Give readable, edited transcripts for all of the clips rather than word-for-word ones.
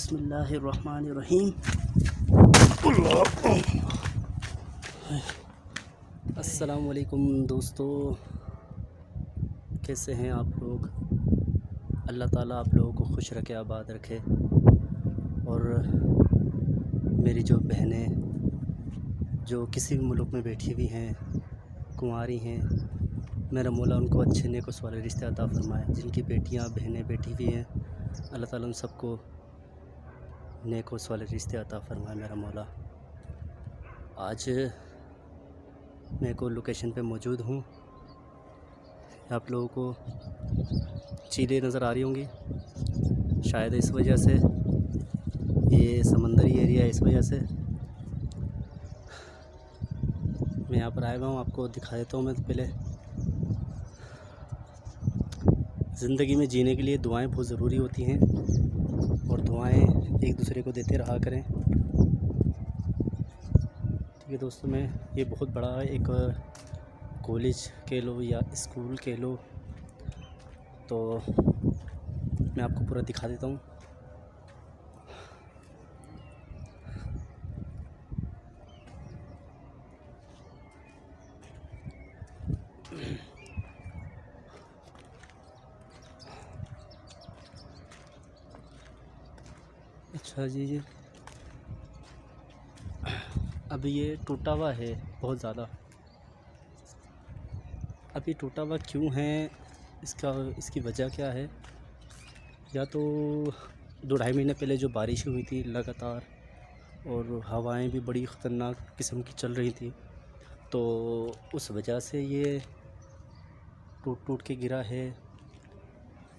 बिस्मिल्लाहिर्रहमानिर्रहीम। अस्सलामुअलैकुम दोस्तों, कैसे हैं आप लोग। अल्लाह ताला आप लोगों को खुश रखे, आबाद रखे। और मेरी जो बहनें जो किसी भी मुल्क में बैठी हुई हैं, कुंवारी हैं, मेरा मौला उनको अच्छे नेक वाले रिश्ते अता फ़रमाए। जिनकी बेटियां बहनें बैठी हुई हैं, अल्लाह ताला उन सबको नेक वाले रिश्ते अता फ़रमाए मेरा मौला। आज मैं को लोकेशन पे मौजूद हूँ। आप लोगों को चीलें नज़र आ रही होंगी, शायद इस वजह से, ये समंदरी एरिया है, इस वजह से मैं यहाँ पर आया हुआ हूँ। आपको दिखा देता हूँ। मैं तो पहले, ज़िंदगी में जीने के लिए दुआएं बहुत ज़रूरी होती हैं और दुआएं एक दूसरे को देते रहा करें। ठीक है दोस्तों, मैं ये बहुत बड़ा एक कॉलेज कह लो या स्कूल कह लो, तो मैं आपको पूरा दिखा देता हूँ। अच्छा जी, अभी ये टूटा हुआ है बहुत ज़्यादा। अभी टूटा हुआ क्यों है, इसकी वजह क्या है? या तो 2-2.5 महीने पहले जो बारिश हुई थी लगातार, और हवाएं भी बड़ी ख़तरनाक किस्म की चल रही थी, तो उस वजह से ये टूट के गिरा है।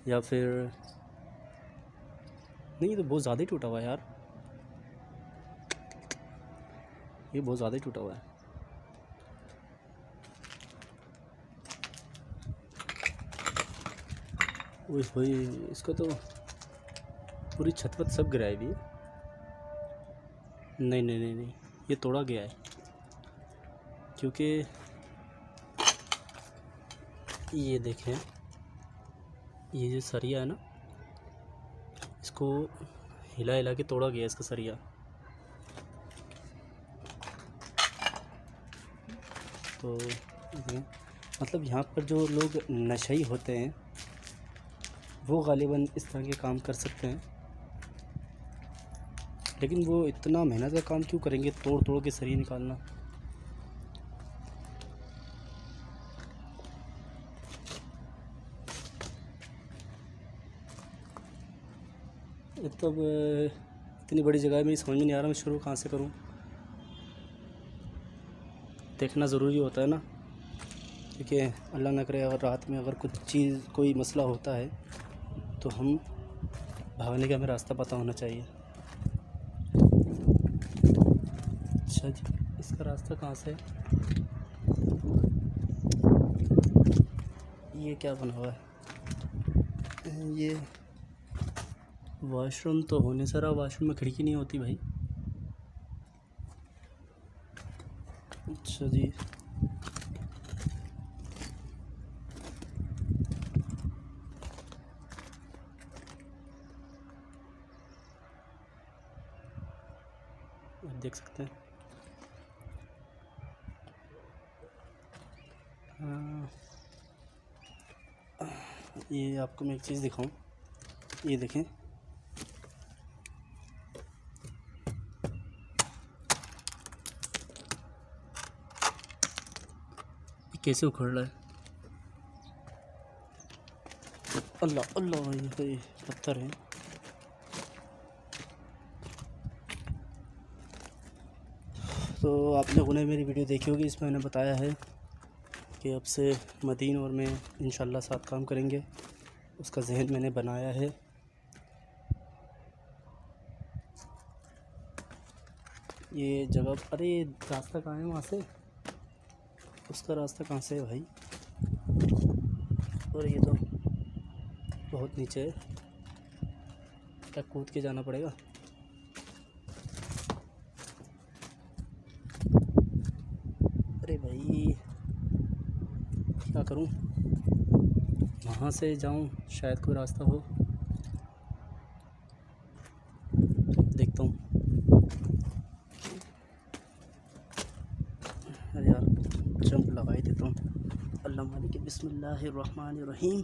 या फिर नहीं, तो बहुत ज़्यादा ही टूटा हुआ है यार, ये बहुत ज़्यादा ही टूटा हुआ है। वही इसको तो पूरी छत वत सब गिराई हुई है। नहीं नहीं नहीं नहीं, ये तोड़ा गया है, क्योंकि ये देखें, ये जो सरिया है ना, इसको हिला हिला के तोड़ा गया इसका सरिया। तो मतलब यहाँ पर जो लोग नशई होते हैं वो गालिबन इस तरह के काम कर सकते हैं, लेकिन वो इतना मेहनत का काम क्यों करेंगे, तोड़ तोड़ के सरिया निकालना। तो अब इतनी बड़ी जगह मेरी समझ में नहीं आ रहा, मैं शुरू कहाँ से करूँ। देखना ज़रूरी होता है ना, क्योंकि अल्लाह ना करे अगर रात में अगर कुछ चीज़ कोई मसला होता है तो हम भागने का हमें रास्ता पता होना चाहिए। अच्छा जी, इसका रास्ता कहाँ से है? ये क्या बना हुआ है? ये वॉशरूम तो होने सारा, वॉशरूम में खिड़की नहीं होती भाई। अच्छा जी, आप देख सकते हैं। ये आपको मैं एक चीज़ दिखाऊं, ये देखें, कैसे उखड़ रहा है। अल्लाह अल्लाह, ये पत्थर है। तो आप लोगों ने मेरी वीडियो देखी होगी, इसमें मैंने बताया है कि अब से मदीन और मैं इंशाल्लाह साथ काम करेंगे, उसका जहन मैंने बनाया है। ये जगह, अरे रास्ता कहाँ है वहाँ से, उसका रास्ता कहाँ से है भाई? और ये तो बहुत नीचे है, क्या कूद के जाना पड़ेगा? अरे भाई क्या करूं, वहाँ से जाऊं, शायद कोई रास्ता हो। देता हूँ। अल्लाह मालिक बिस्मिल्लाहिर्रहमानिर्रहीम।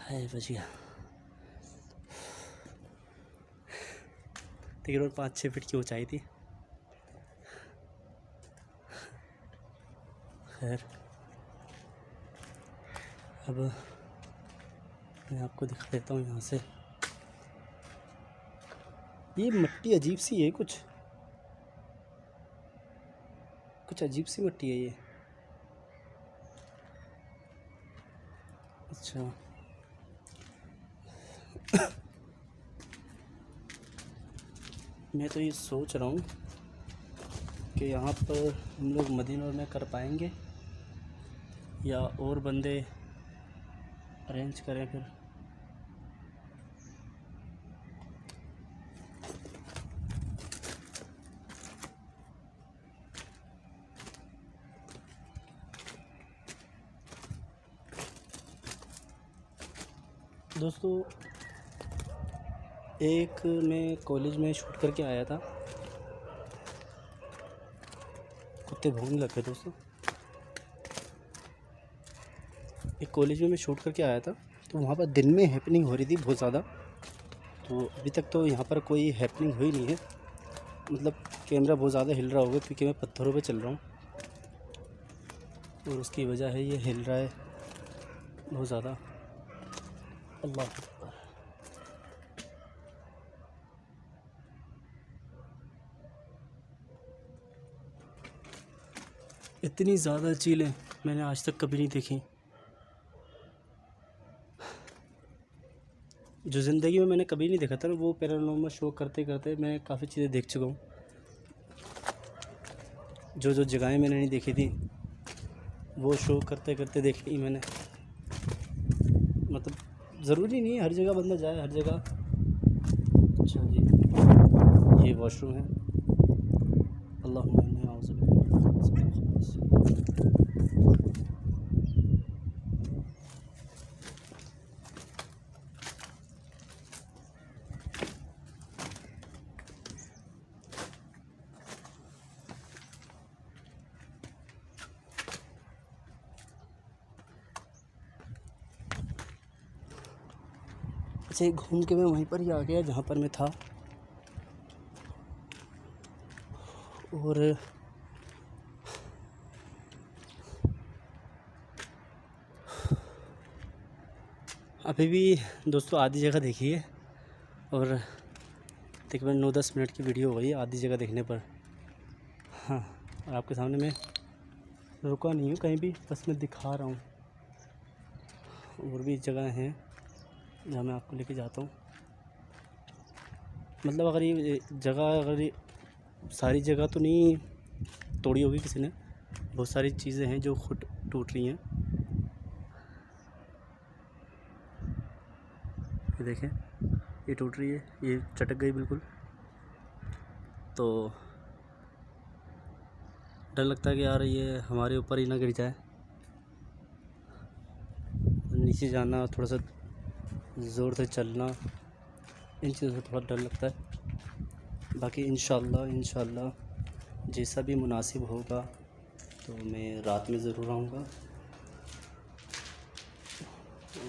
हाय बच गया। तकरीबन 5-6 फीट की ऊंचाई थी। खैर अब मैं आपको दिखा देता हूँ यहाँ से। ये मिट्टी अजीब सी है, कुछ अजीब सी मिट्टी है ये। अच्छा मैं तो ये सोच रहा हूँ कि यहाँ पर हम लोग मदीना में कर पाएंगे या और बंदे अरेंज करें फिर। दोस्तों एक मैं कॉलेज में शूट करके आया था। कुत्ते भौंकने लग गए दोस्तों। एक कॉलेज में मैं शूट करके आया था, तो वहाँ पर दिन में हैपनिंग हो रही थी बहुत ज़्यादा। तो अभी तक तो यहाँ पर कोई हैपनिंग हुई नहीं है, मतलब कैमरा बहुत ज़्यादा हिल रहा होगा क्योंकि मैं पत्थरों पे चल रहा हूँ और उसकी वजह है ये हिल रहा है बहुत ज़्यादा। अल्लाह अकबर। इतनी ज़्यादा चीलें मैंने आज तक कभी नहीं देखी। जो ज़िंदगी में मैंने कभी नहीं देखा था ना, वो पैरानॉर्मल शो करते करते मैं काफ़ी चीज़ें देख चुका हूँ। जो जगहें मैंने नहीं देखी थी वो शो करते करते देख ली मैंने। मतलब ज़रूरी नहीं है हर जगह बंदा जाए, हर जगह। अच्छा जी, ये वॉशरूम है। अल्लाहुम्मा इन्नी अऊज़ु अच्छा, घूम के मैं वहीं पर ही आ गया जहाँ पर मैं था। और अभी भी दोस्तों आधी जगह देखी है और तकरीबन 9-10 मिनट की वीडियो हो गई है आधी जगह देखने पर। हाँ, और आपके सामने मैं रुका नहीं हूँ कहीं भी, बस मैं दिखा रहा हूँ। और भी जगह हैं जहाँ मैं आपको लेके जाता हूँ। मतलब अगर ये सारी जगह तो नहीं तोड़ी होगी किसी ने, बहुत सारी चीज़ें हैं जो खुद टूट रही हैं। ये देखें, ये टूट रही है, ये चटक गई बिल्कुल। तो डर लगता है कि यार ये हमारे ऊपर ही ना गिर जाए। नीचे जाना, थोड़ा सा ज़ोर से चलना, इन चीज़ों से थोड़ा डर लगता है। बाकी इंशाल्लाह जैसा भी मुनासिब होगा तो मैं रात में ज़रूर आऊँगा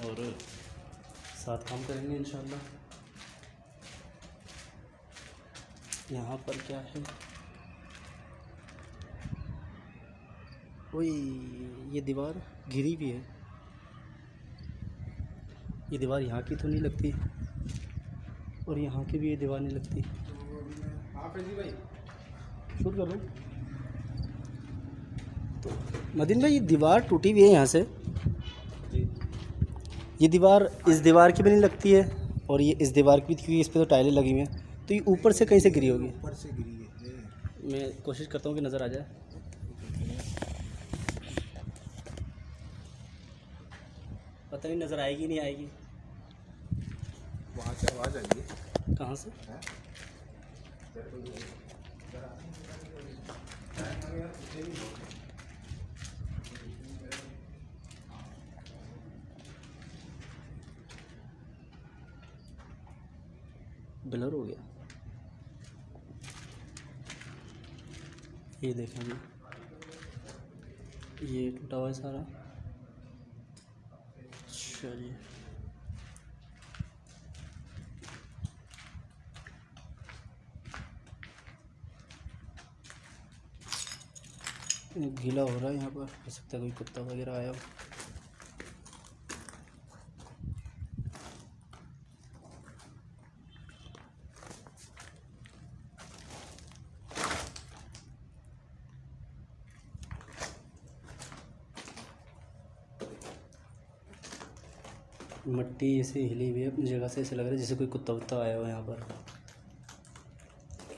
और साथ काम करेंगे इंशाल्लाह। यहाँ पर क्या है, ओए ये दीवार गिरी हुई है। ये दीवार यहाँ की तो नहीं लगती और यहाँ की भी ये दीवार नहीं लगती। शूट कर रहा हूँ तो मदीन भाई, ये दीवार टूटी हुई है यहाँ से। ये दीवार इस दीवार की भी नहीं लगती है और ये इस दीवार की भी, क्योंकि इस पर तो टाइलें लगी हुई हैं, तो ये ऊपर से कहीं से गिरी होगी। ऊपर से गिरी है। मैं कोशिश करता हूँ कि नज़र आ जाए। पता नहीं नज़र आएगी नहीं आएगी। वहाँ से आवाज़ आई है। कहाँ से? ब्लर हो गया। ये देखें ये टूटा हुआ है सारा। चलिए गीला हो रहा है, यहाँ पर हो सकता है कोई कुत्ता वगैरह आया हो। मिट्टी ऐसे हिली हुई है अपनी जगह से, ऐसे लग रहा है जैसे कोई कुत्ता वत्ता आया हो यहाँ पर।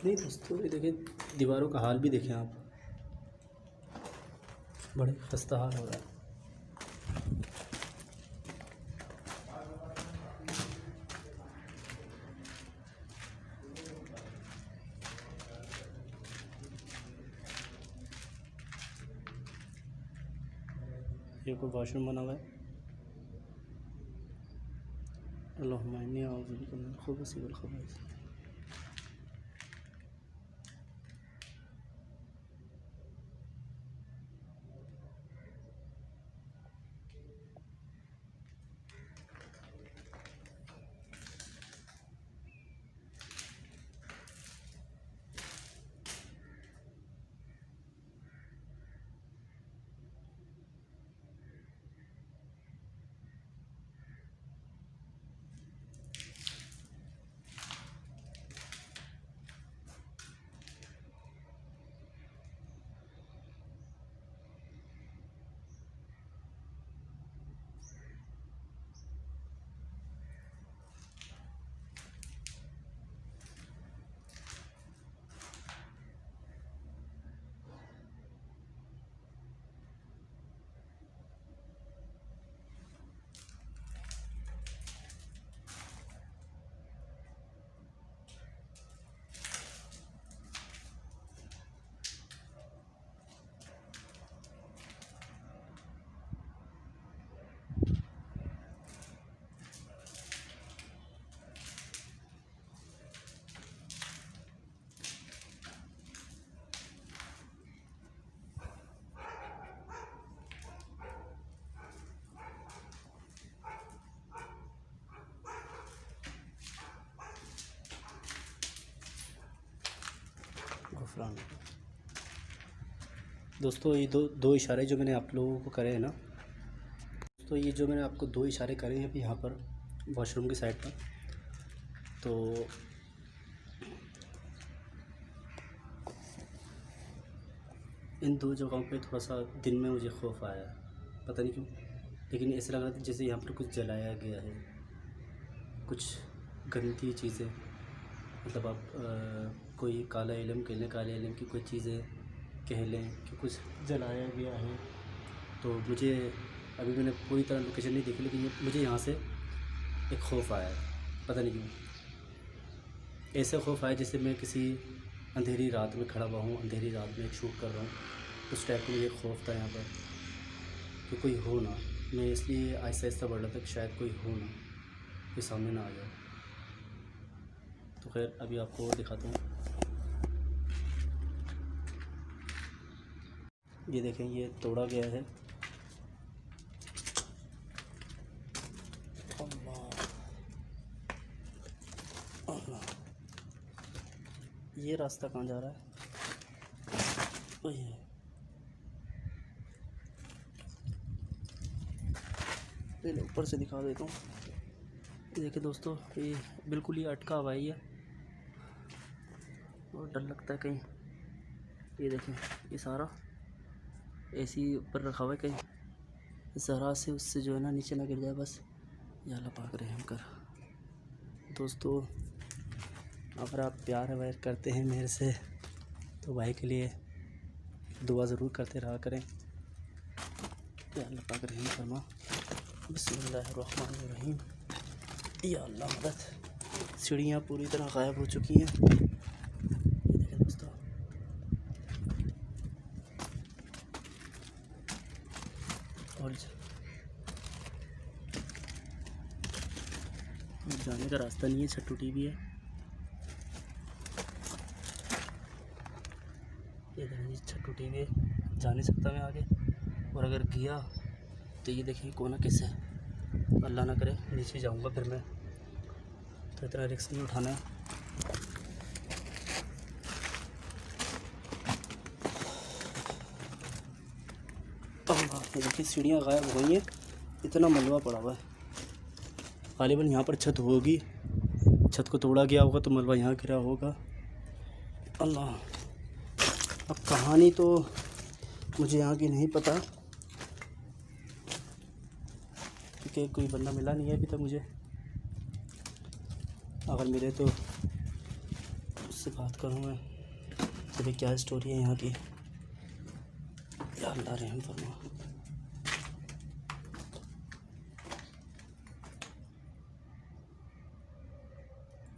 नहीं दोस्तों ये देखें, दीवारों का हाल भी देखें आप, बड़े खस्ता हाल हो रहा है। ये कोई वॉशरूम बना हुआ है। अल्लाहुम्मा इन्नी अऊज़ु बिका मिनल खुबुसि वल खबाइस। दोस्तों ये दो इशारे जो मैंने आप लोगों को करे हैं ना दोस्तों, ये जो मैंने आपको दो इशारे करे हैं अभी यहाँ पर वॉशरूम की साइड पर, तो इन दो जगहों पे थोड़ा सा दिन में मुझे खौफ आया, पता नहीं क्यों, लेकिन ऐसा लग रहा था जैसे यहाँ पर कुछ जलाया गया है, कुछ गंदी चीज़ें, मतलब आप कोई काला इल्म कह लें, काले इल्म की कोई चीज़ें कह लें कि कुछ जलाया गया है। तो मुझे अभी मैंने पूरी तरह लोकेशन नहीं देखी, लेकिन मुझे यहाँ से एक खौफ आया, पता नहीं क्यों। ऐसा खौफ आया जैसे मैं किसी अंधेरी रात में खड़ा हुआ हूँ, अंधेरी रात में एक शूट कर रहा हूँ, उस टाइप का मुझे खौफ था यहाँ पर कि कोई हो ना। मैं इसलिए आहिस्ता आहिस्ता बढ़ रहा था कि शायद कोई हो ना, कोई सामने ना आ जाए। तो खैर अभी आपको दिखाता हूँ। ये देखें, ये तोड़ा गया है। ये रास्ता कहाँ जा रहा है? पहले ऊपर से दिखा देता हूँ। देखिए दोस्तों, ये बिल्कुल ही अटका हुआ है ये, और डर लगता है कहीं। ये देखें, ये सारा ऐसे ही ऊपर रखा हुआ है, कहीं ज़रा से उससे जो है ना नीचे ना गिर जाए बस। या अल्लाह पाक रहम कर। दोस्तों अगर आप प्यार व्यार करते हैं मेरे से तो भाई के लिए दुआ ज़रूर करते रहा करें। या अल्लाह पाक रहम फरमा। बिस्मिल्लाहिर्रहमानिर्रहीम। या अल्लाह मदद। सीढ़ियाँ पूरी तरह गायब हो चुकी हैं। देखिए दोस्तों, और जाने का रास्ता नहीं है, छत टूटी भी है। ये देखिए छत टूटी हुई है, जा नहीं सकता मैं आगे, और अगर गया तो ये देखिए कोना कैसे है। अल्लाह ना करे नीचे जाऊंगा फिर मैं, तो इतना रिस्क नहीं उठाना है। ये देखिए सीढ़ियाँ गायब हो गई हैं, इतना मलबा पड़ा हुआ है। गालिबन यहाँ पर छत होगी, छत को तोड़ा गया होगा तो मलबा यहाँ गिरा होगा। अल्लाह, अब कहानी तो मुझे यहाँ की नहीं पता, क्योंकि कोई बंदा मिला नहीं है अभी तक मुझे। अगर मिले तो उससे बात करूँ मैं, तो भाई क्या स्टोरी है यहाँ की। या अल्लाह रहम फरमा।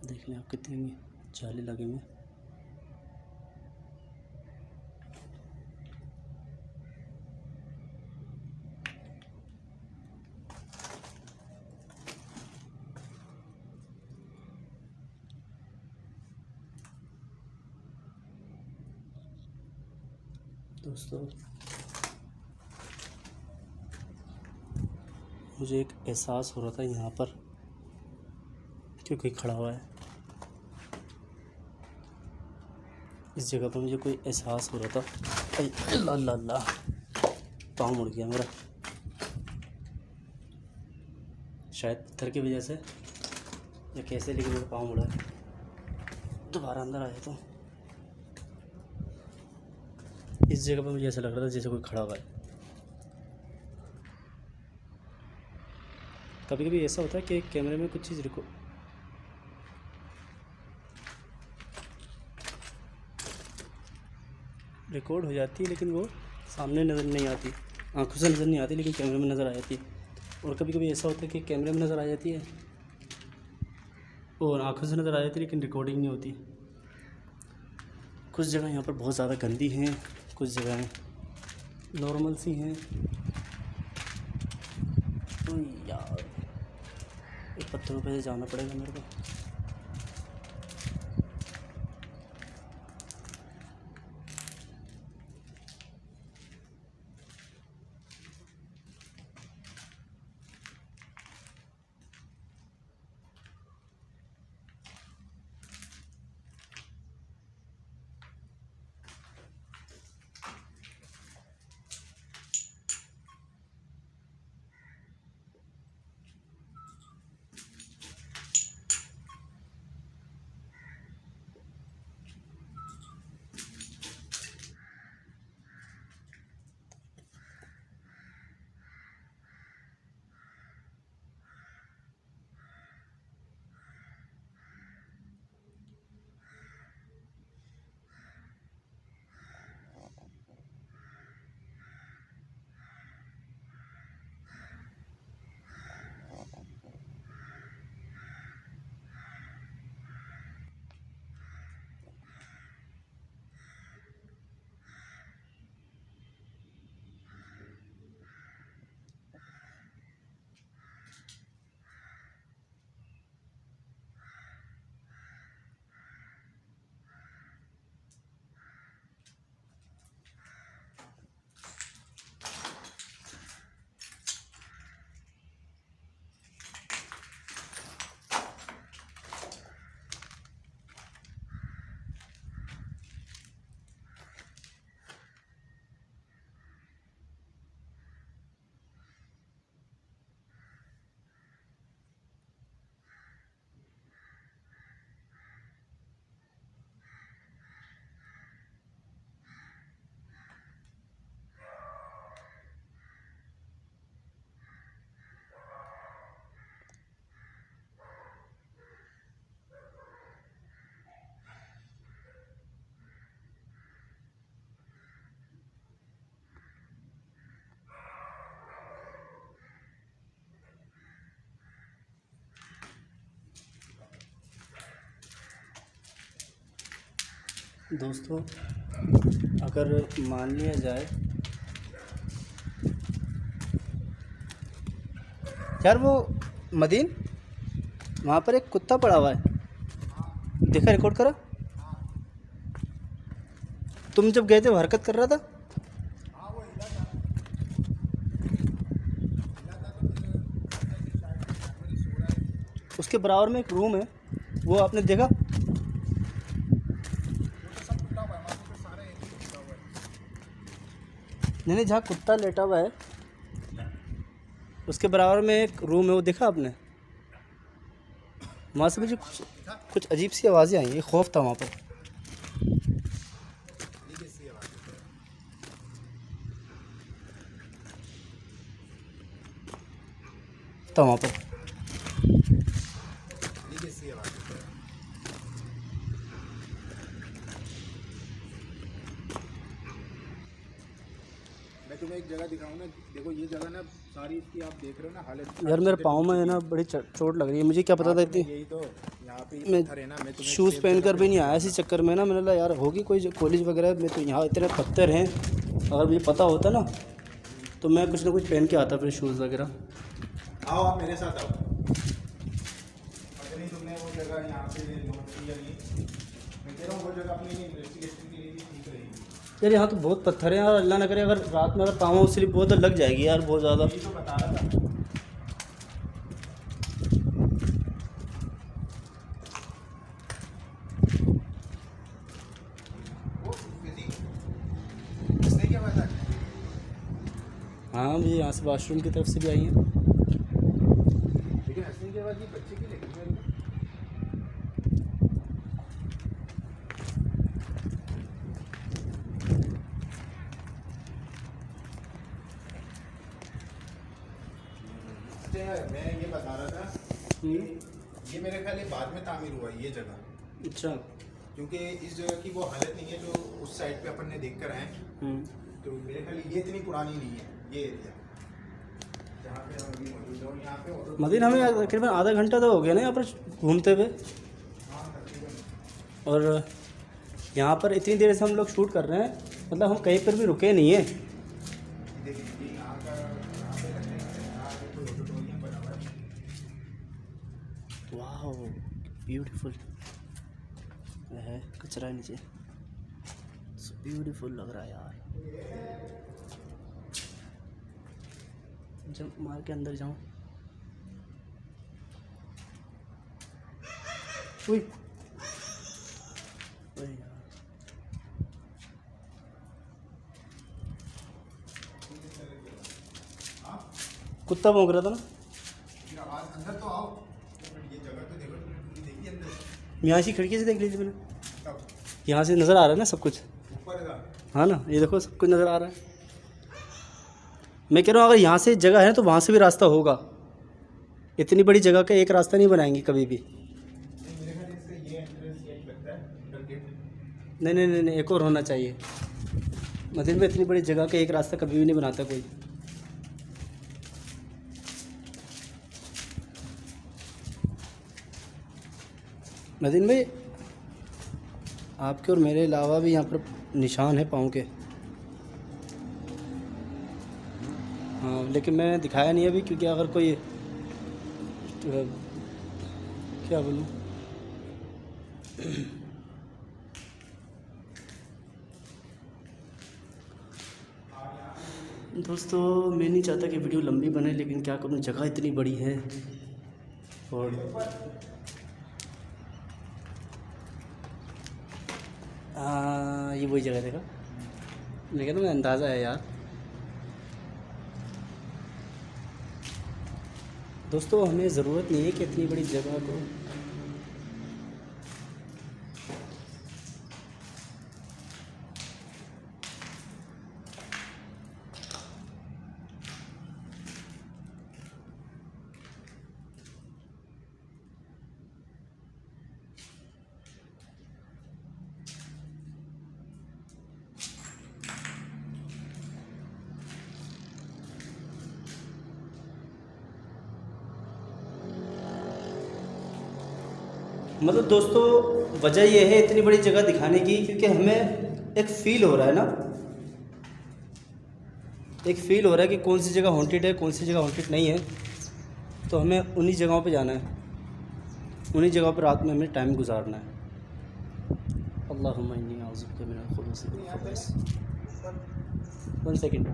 देख लें आप कितनी जाली लगे हुए। दोस्तों, मुझे एक एहसास हो रहा था यहाँ पर कि कोई खड़ा हुआ है। इस जगह पर मुझे कोई एहसास हो रहा था। अल्लाह अल्लाह अल्लाह, पाँव मुड़ गया मेरा, शायद पत्थर की वजह से या कैसे, लेकिन मेरा पाँव मुड़ा है। दोबारा अंदर आया तो इस जगह पर मुझे ऐसा लग रहा था जैसे कोई खड़ा हुआ है। कभी कभी ऐसा होता है कि कैमरे में कुछ चीज़ रिकॉर्ड हो जाती है, लेकिन वो सामने नज़र नहीं आती, आंखों से नज़र नहीं आती, लेकिन कैमरे में नज़र आ जाती है। और कभी कभी ऐसा होता है कि कैमरे में नज़र आ जाती है और आंखों से नज़र आ जाती है, लेकिन रिकॉर्डिंग नहीं होती। कुछ जगह यहाँ पर बहुत ज़्यादा गंदी हैं, कुछ जगह नॉर्मल सी हैं। तो यार ये पत्थरों पे जाना पड़ेगा मेरे को। दोस्तों, अगर मान लिया जाए यार, वो मदीन वहाँ पर एक कुत्ता पड़ा हुआ है, देखा, रिकॉर्ड करा, तुम जब गए थे वो हरकत कर रहा था? हाँ वो हिला था, हिला था तो फिर जानवर ही सो रहा है। उसके बराबर में एक रूम है, वो आपने देखा? वो तो सब टूटा हुआ है, वहाँ पे सारे टूटा हुआ है। नहीं, जहाँ कुत्ता लेटा हुआ है उसके बराबर में एक रूम है, वो देखा आपने? वहाँ से मुझे कुछ अजीब सी आवाज़ें आई, ये खौफ था वहाँ पर। ये कैसी आवाज़ है? था वहाँ पर। ये कैसी आवाज़ है? मैं तुम्हें एक जगह दिखाऊँ ना, देखो ये जगह ना सारी इसकी आप देख रहे हो ना हालत। यार मेरे पाँव में है ना बड़ी चोट लग रही है, मुझे क्या पता था इतनी। यही तो यहाँ पे मैं पत्थर है ना, मैं तुम्हें शूज़ पहन कर भी नहीं आया इसी चक्कर में ना, मैंने बोला यार होगी कोई कॉलेज वगैरह में, तो यहाँ इतने पत्थर हैं, अगर मुझे पता होता ना तो मैं कुछ ना कुछ पहन के आता फिर शूज़ वगैरह। आओ आप मेरे साथ आओ। पता नहीं तुमने वो जगह यहाँ पे नोट की या नहीं, मैं कह रहा हूँ वो जगह अपनी इन्वेस्टिगेशन के लिए भी ठीक रहेगी। यार यहाँ तो बहुत पत्थर हैं यार, अल्लाह ना करे अगर रात में अगर पाँव स्लिप हो तो लग जाएगी यार बहुत ज़्यादा। यही तो बता रहा था। वो इसने क्या बताया? हाँ मुझे यहाँ से वॉशरूम की तरफ से भी आई हैं। लेकिन हंसने के बाद ये बच्चे की लगी मेरे को। मैं ये बता रहा था कि ये मेरे ख्याल बाद में तामीर हुआ है ये जगह, अच्छा। क्योंकि इस जगह की वो हालत नहीं है जो उस साइड पे अपन ने देख कर आए हैं। तो मेरे ख्याल ये इतनी पुरानी नहीं है ये एरिया जहाँ पे हम अभी मौजूद हैं। और यहाँ पे और मदीन हमें तकरीबन आधा घंटा तो हो गया ना यहाँ पर घूमते हुए, हाँ तकरीबन। और यहाँ पर इतनी देर से हम लोग शूट कर रहे हैं, मतलब हम कहीं पर भी रुके नहीं हैं। देखिए यहाँ का यहाँ पे लगने का यहाँ पे तो ऑडिटोरियम बना हुआ है। वाह ब्यूटीफुल है, कचरा नीचे, ब्यूटीफुल लग रहा है यार। जब मार के अंदर जाऊं, उई ओए यार, कुत्ता भौंक रहा था ना। फिर आवाज़ अंदर तो आओ, ये जगह तो देखो, तुमने पूरी देखी अंदर यहाँ से खिड़की से देख ली थी मैंने, तब यहाँ से नज़र आ रहा है ना सब कुछ। ऊपर का। हाँ ना, ये देखो सब कुछ नज़र आ रहा है। मैं कह रहा हूँ अगर यहाँ से जगह है तो वहाँ से भी रास्ता होगा, इतनी बड़ी जगह का एक रास्ता नहीं बनाएंगे कभी भी। नहीं मेरे ख्याल से ये एंट्रेंस यही लगता है, अंदर गेट। नहीं नहीं नहीं नहीं, एक और होना चाहिए। मदीन में इतनी बड़ी जगह का एक रास्ता कभी भी नहीं बनाता कोई। मदीन भाई आपके और मेरे अलावा भी यहाँ पर निशान है पाँव के। हाँ लेकिन मैंने दिखाया नहीं अभी, क्योंकि अगर कोई क्या बोलूँ, दोस्तों मैं नहीं चाहता कि वीडियो लंबी बने, लेकिन क्या करूँ जगह इतनी बड़ी है। और ये वही जगह देखा, मैं कहता हूँ अंदाज़ा है यार। दोस्तों हमें ज़रूरत नहीं है कि इतनी बड़ी जगह को मतलब दोस्तों वजह यह है इतनी बड़ी जगह दिखाने की, क्योंकि हमें एक फ़ील हो रहा है ना, एक फ़ील हो रहा है कि कौन सी जगह हॉन्टेड है कौन सी जगह हॉन्टेड नहीं है। तो हमें उन्हीं जगहों पे जाना है, उन्हीं जगहों पर रात में हमें टाइम गुजारना है। अल्लाहुम्मा इन्नी अऊज़ुबिका मिनल खुबूसी वल खबाइस। 1 सेकंड।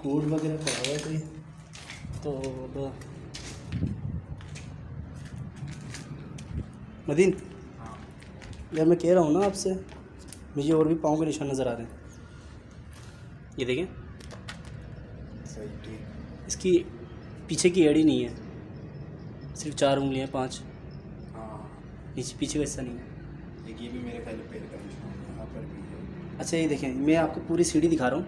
कोड वगैरह पड़ा हुआ है कोई, तो अब मदीन यार मैं कह रहा हूँ ना आपसे, मुझे और भी पाँव के निशान नज़र आ रहे हैं। ये देखें, सही ठीक। इसकी पीछे की एड़ी नहीं है, सिर्फ 4 उंगलियाँ 5। हाँ नीचे पीछे का हिस्सा नहीं है। एक ये भी मेरे ख्याल पैर का निशान है, यहाँ पर भी है। अच्छा ये देखें, मैं आपको पूरी सीढ़ी दिखा रहा हूँ।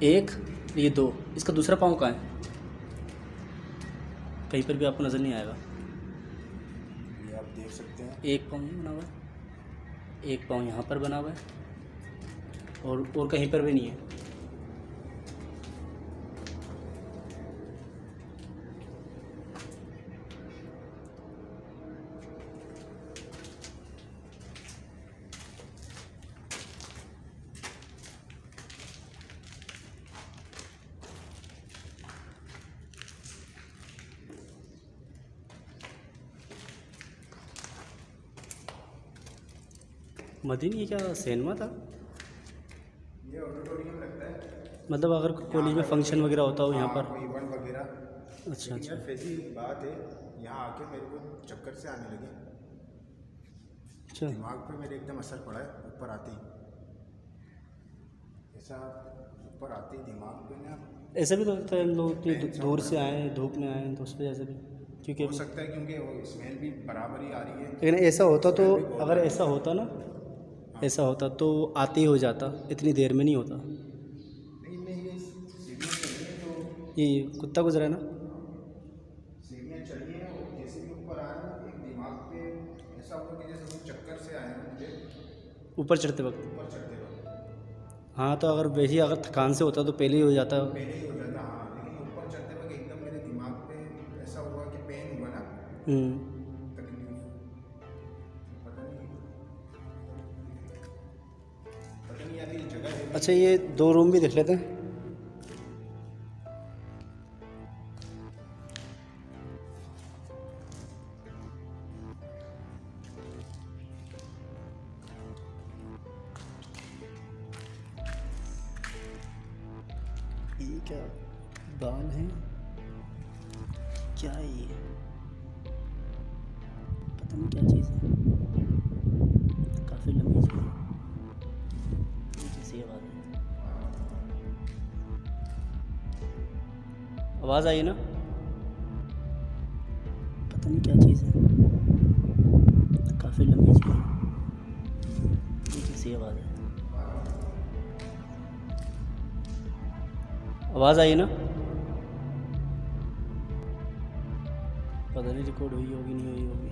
1, ये 2, इसका दूसरा पाँव कहाँ है? कहीं पर भी आपको नज़र नहीं आएगा। ये आप देख सकते हैं, एक पाँव नहीं बना हुआ है, एक पाँव यहाँ पर बना हुआ है, और कहीं पर भी नहीं है। मदीन ये क्या सिनेमा था? ये ऑडिटोरियम लगता है। मतलब अगर कॉलेज में फंक्शन वगैरह होता हो यहाँ पर। कोई इवेंट वगैरह। अच्छा लेकिन अच्छा। यार वैसी बात है, यहाँ आके मेरे को चक्कर से आने लगे। अच्छा दिमाग पे मेरे एकदम असर पड़ा है, ऊपर आते ही ऐसा, ऊपर आते ही दिमाग पे ना। ऐसा भी तो लगता है लोग कि दूर से आए, धूप में आए, तो उस वजह से भी, क्योंकि हो सकता है क्योंकि वो स्मेल भी बराबर ही आ रही है। लेकिन ऐसा होता तो, अगर ऐसा होता ना, ऐसा होता तो आते ही हो जाता, इतनी देर में नहीं होता। नहीं मैं ये सीढ़ियाँ चली हैं, तो ये कुत्ता गुजरा है ना, सीढ़ियाँ चली हैं और जैसे भी ऊपर आए ना, एक दिमाग पे ऐसा हुआ कि जैसे वो चक्कर से आए हैं मुझे, ऊपर चढ़ते वक्त। ऊपर चढ़ते वक्त। हाँ तो अगर वही अगर थकान से होता तो पहले ही हो जाता। पहले ही हो जाता, हाँ। लेकिन ऊपर चढ़ते वक्त एकदम मेरे दिमाग पे ऐसा हुआ कि पेन हुआ ना, तकलीफ। पता नहीं यार ये जगह है। अच्छा ये 2 रूम भी देख लेते हैं। ये क्या बाल हैं, क्या है ये, पता नहीं क्या चीज़ है, काफ़ी लंबी चीज़ है। ये कैसी आवाज़ है? आवाज़ आई ना, पता नहीं क्या चीज़ है, काफ़ी लंबी चीज़ है। ये कैसी आवाज़ है? आवाज़ आई ना, पता नहीं रिकॉर्ड हुई होगी नहीं हुई होगी।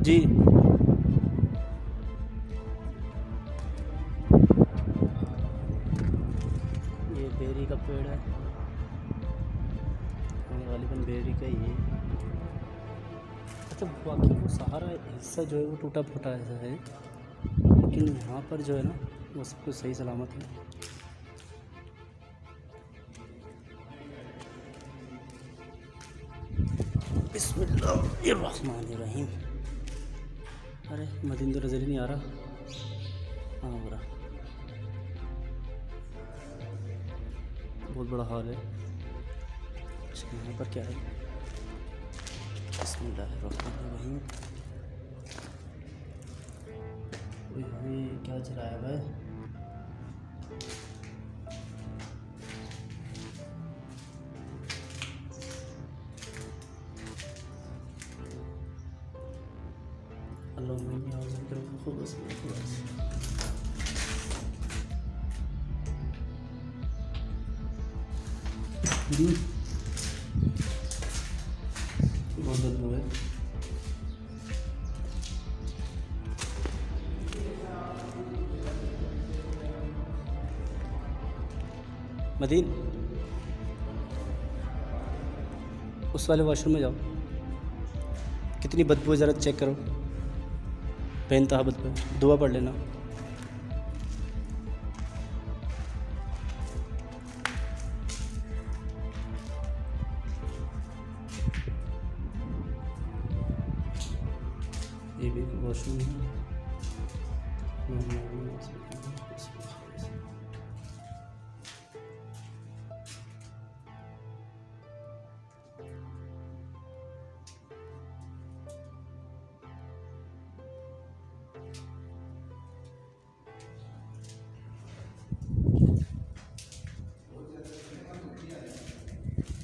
जी ये बेरी का पेड़ है, गालिबन बेरी का ही है। अच्छा बाकी वो सारा हिस्सा जो है वो टूटा फूटा ऐसा है, लेकिन यहाँ पर जो है ना वो सब कुछ सही सलामत है। बिस्मिल्लाहिर्रहमानिर्रहीम। अरे मदीन तो नज़र ही नहीं आ रहा। हाँ हो रहा, बहुत बड़ा हॉल है। अच्छा यहाँ पर क्या है? बिस्मिल्लाहिर्रहमानिर्रहीम। ओए क्या चलाया भाई? बहुत बदबू है। मदीन, उस वाले वॉशरूम में जाओ, कितनी बदबू है ज़रा चेक करो। बेइंतहा बदबू है, दुआ पढ़ लेना। ये भी वॉशरूम है।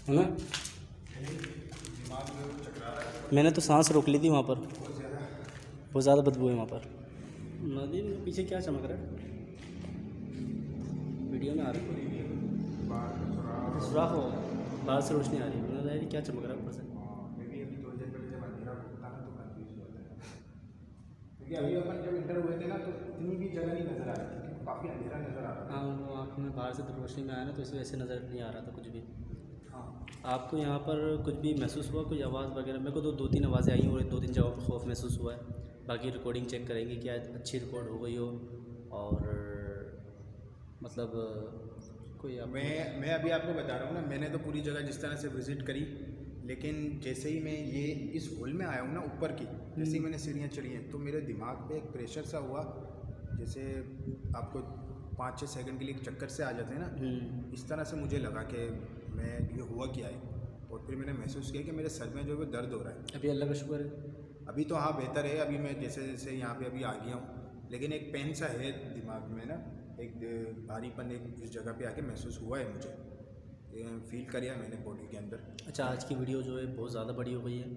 है ना? मैंने तो सांस रोक ली थी वहाँ पर, बहुत ज़्यादा बदबू है वहाँ पर। नदी में पीछे क्या चमक रहा है? वीडियो में आ रहा है सुराख हो, बाहर से रोशनी आ रही है, मैंने क्या चमक रहा है ऊपर से। क्योंकि अभी अपन जब इंटर हुए थे ना तो इतनी भी जगह नहीं नज़र आ रही थी, काफ़ी अंधेरा नज़र आ रहा था। हाँ, वो आँखों में बाहर से तो रोशनी में आया ना, तो इस वजह से नज़र नहीं आ रहा था कुछ भी। हाँ, आपको यहाँ पर कुछ भी महसूस हुआ, कोई आवाज़ वगैरह? मेरे को तो 2-3 आवाज़ें आई और 2-3 जगहों पर खौफ महसूस हुआ है। बाकी रिकॉर्डिंग चेक करेंगे क्या अच्छी रिकॉर्ड हो गई हो, और मतलब कोई मैं अभी आपको बता रहा हूँ ना, मैंने तो पूरी जगह जिस तरह से विज़िट करी, लेकिन जैसे ही मैं ये इस हॉल में आया हूँ ना ऊपर की, जैसे ही मैंने सीढ़ियाँ चढ़ी हैं तो मेरे दिमाग पे एक प्रेशर सा हुआ, जैसे आपको 5-6 सेकंड के लिए एक चक्कर से आ जाते हैं ना, इस तरह से मुझे लगा कि मैं ये हुआ क्या है। और फिर मैंने महसूस किया कि मेरे सर में जो है वो दर्द हो रहा है। अभी अल्लाह का शुक्र है, अभी तो हाँ बेहतर है, अभी मैं जैसे जैसे यहाँ पे अभी आ गया हूँ, लेकिन एक पेन सा है दिमाग में ना, एक भारीपन एक इस जगह पे आके महसूस हुआ है, मुझे फील किया मैंने बॉडी के अंदर। अच्छा, आज की वीडियो जो है बहुत ज़्यादा बड़ी हो गई है,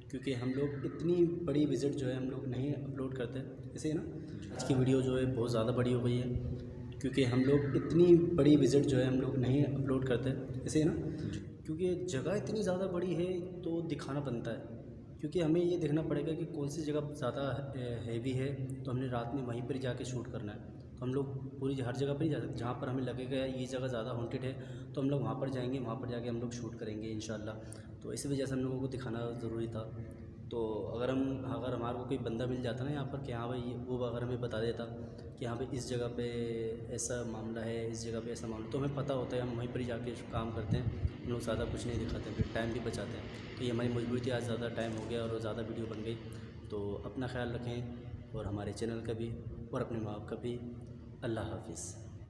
क्योंकि हम लोग इतनी बड़ी विज़िट जो है हम लोग नहीं अपलोड करते, ऐसे है ना। आज की वीडियो जो है बहुत ज़्यादा बड़ी हो गई है, क्योंकि हम लोग इतनी बड़ी विज़िट जो है हम लोग नहीं अपलोड करते, ऐसे है ना, क्योंकि जगह इतनी ज़्यादा बड़ी है तो दिखाना बनता है। क्योंकि हमें ये देखना पड़ेगा कि कौन सी जगह ज़्यादा हैवी है, तो हमने रात में वहीं पर जाके शूट करना है। तो हम लोग पूरी हर जगह पर नहीं जा सकते, जहाँ पर हमें लगेगा ये जगह ज़्यादा हॉन्टेड है तो हम लोग वहाँ पर जाएंगे, वहाँ पर जाके हम लोग शूट करेंगे इंशाल्लाह। तो इसी वजह से हम लोगों को दिखाना ज़रूरी था। तो अगर हमारे को कोई बंदा मिल जाता ना यहाँ पर कि हाँ भाई, वो अगर हमें बता देता कि यहाँ पे इस जगह पे ऐसा मामला है, इस जगह पे ऐसा मामला, तो हमें पता होता है, हम वहीं पर ही जाके काम करते हैं, हम लोग ज़्यादा कुछ नहीं दिखाते, फिर टाइम भी बचाते हैं। तो ये हमारी मजबूरी थी, आज ज़्यादा टाइम हो गया और ज़्यादा वीडियो बन गई। तो अपना ख्याल रखें और हमारे चैनल का भी और अपने माँ बाप का भी। अल्लाह हाफिज़।